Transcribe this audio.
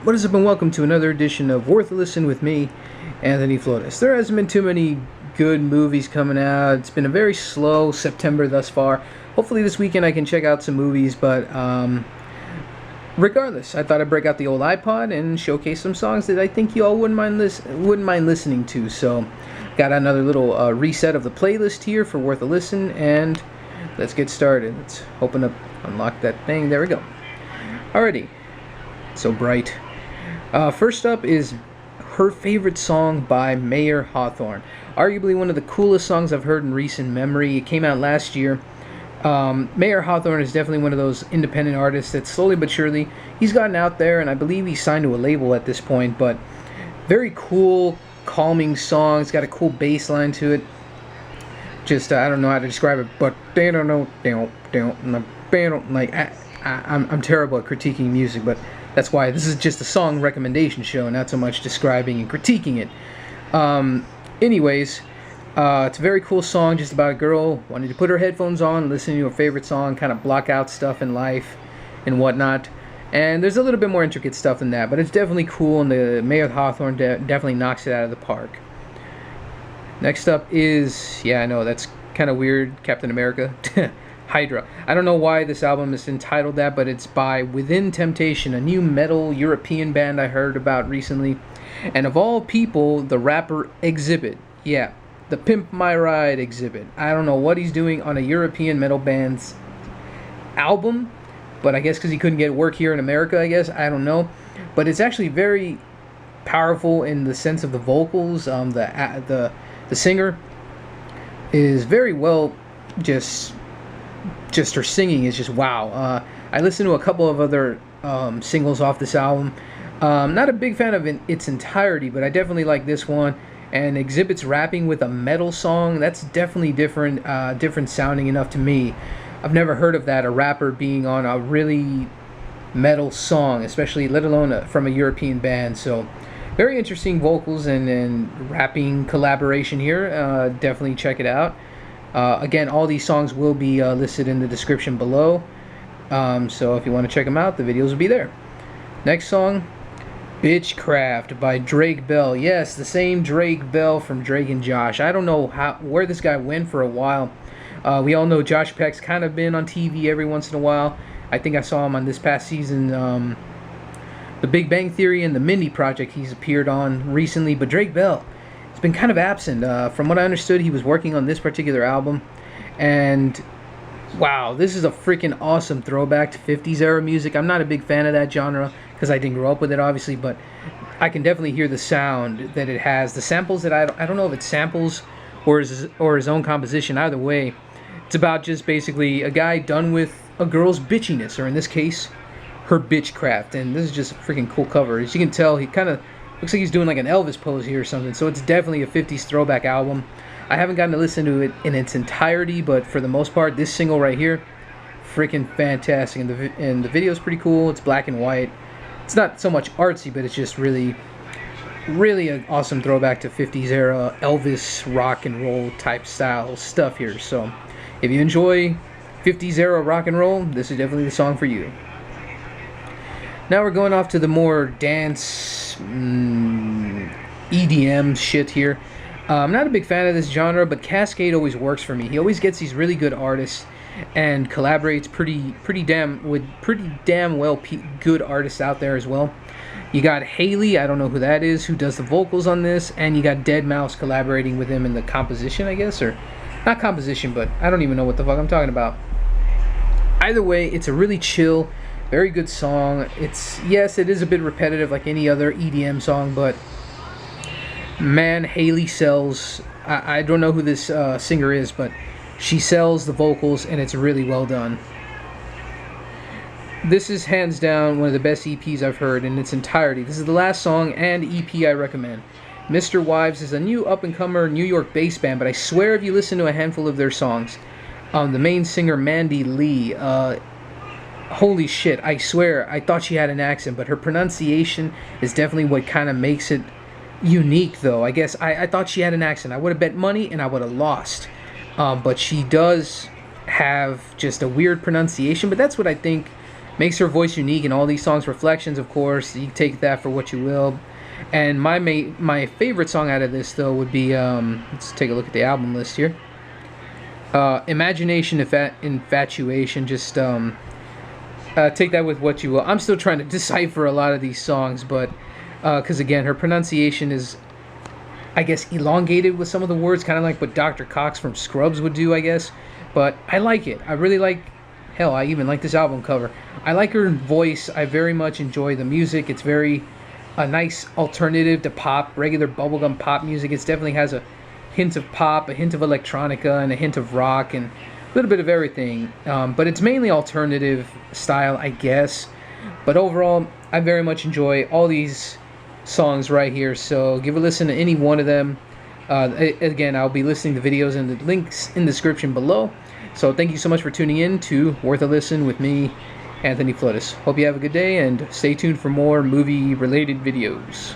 What is up and welcome to another edition of Worth a Listen with me, Anthony Flores. There hasn't been too many good movies coming out. It's been a very slow September thus far. Hopefully this weekend I can check out some movies, but regardless, I thought I'd break out the old iPod and showcase some songs that I think you all wouldn't mind listening to. So, got another little reset of the playlist here for Worth a Listen, and let's get started. Let's unlock that thing. There we go. Alrighty. So bright. First up is her favorite song by Mayor Hawthorne. Arguably one of the coolest songs I've heard in recent memory. It came out last year. Mayor Hawthorne is definitely one of those independent artists that slowly but surely he's gotten out there, and I believe he's signed to a label at this point. But very cool, calming song. It's got a cool bass line to it. Just I don't know how to describe it, but they don't know, like I'm terrible at critiquing music, but that's why this is just a song recommendation show, not so much describing and critiquing it. Anyways, it's a very cool song, just about a girl wanting to put her headphones on, listen to her favorite song, kind of block out stuff in life and whatnot. And there's a little bit more intricate stuff than that, but it's definitely cool, and the Mayor Hawthorne definitely knocks it out of the park. Next up is, yeah, I know, that's kind of weird, Captain America. Hydra. I don't know why this album is entitled that, but it's by Within Temptation, a new metal European band I heard about recently. And of all people, the rapper Exhibit. Yeah, the Pimp My Ride Exhibit. I don't know what he's doing on a European metal band's album, but I guess because he couldn't get work here in America, I guess. I don't know. But it's actually very powerful in the sense of the vocals. The singer is very well, just her singing is just wow. I listened to a couple of other singles off this album. Not a big fan of its entirety, but I definitely like this one. And Exhibit's rapping with a metal song, that's definitely different sounding enough to me. I've never heard of that, a rapper being on a really metal song, especially let alone from a European band. So very interesting vocals and rapping collaboration here. Definitely check it out. Again, all these songs will be listed in the description below. So if you want to check them out, the videos will be there. Next song, Bitchcraft by Drake Bell. Yes, the same Drake Bell from Drake and Josh. I don't know where this guy went for a while. We all know Josh Peck's kind of been on TV every once in a while. I think I saw him on this past season, The Big Bang Theory and the Mindy Project he's appeared on recently. But Drake Bell, it's been kind of absent. From what I understood, he was working on this particular album, and wow, this is a freaking awesome throwback to 50s era music. I'm not a big fan of that genre because I didn't grow up with it, obviously, but I can definitely hear the sound that it has. The samples that I don't know if it's samples or his own composition. Either way, it's about just basically a guy done with a girl's bitchiness, or in this case, her bitchcraft. And this is just a freaking cool cover. As you can tell, he kind of looks like he's doing like an Elvis pose here or something. So it's definitely a 50s throwback album. I haven't gotten to listen to it in its entirety, but for the most part, this single right here, freaking fantastic. And the video is pretty cool. It's black and white. It's not so much artsy, but it's just really an awesome throwback to 50s era Elvis rock and roll type style stuff here. So if you enjoy 50s era rock and roll, this is definitely the song for you. Now we're going off to the more dance EDM shit here. I'm not a big fan of this genre, but Cascade always works for me. He always gets these really good artists and collaborates pretty damn well good artists out there as well. You got Haley, I don't know who that is, who does the vocals on this, and you got Deadmau5 collaborating with him in the composition, I guess, or not composition, but I don't even know what the fuck I'm talking about. Either way, it's a really chill, very good song. Yes, it is a bit repetitive like any other EDM song, but man, Haley sells. I don't know who this singer is, but she sells the vocals, and it's really well done. This is hands down one of the best EPs I've heard in its entirety. This is the last song and EP I recommend. MisterWives is a new up-and-comer New York-based band, but I swear if you listen to a handful of their songs, the main singer, Mandy Lee, holy shit, I swear, I thought she had an accent, but her pronunciation is definitely what kind of makes it unique, though. I guess I thought she had an accent. I would have bet money and I would have lost. But she does have just a weird pronunciation, but that's what I think Makes her voice unique in all these songs. Reflections, of course, you take that for what you will. And my favorite song out of this, though, would be, let's take a look at the album list here. Imagination, Infatuation, just take that with what you will. I'm still trying to decipher a lot of these songs, but because again, her pronunciation is, I guess, elongated with some of the words, kind of like what Dr. Cox from Scrubs would do, I guess. But I like it. I really like, hell, I even like this album cover. I like her voice. I very much enjoy the music. It's very a nice alternative to pop, regular bubblegum pop music. It definitely has a hint of pop, a hint of electronica, and a hint of rock, and a little bit of everything. But it's mainly alternative style, I guess. But overall, I very much enjoy all these songs right here, so give a listen to any one of them. Again, I'll be listing the videos and the links in the description below. So thank you so much for tuning in to Worth a Listen with me, Anthony Flores. Hope you have a good day, and stay tuned for more movie related videos.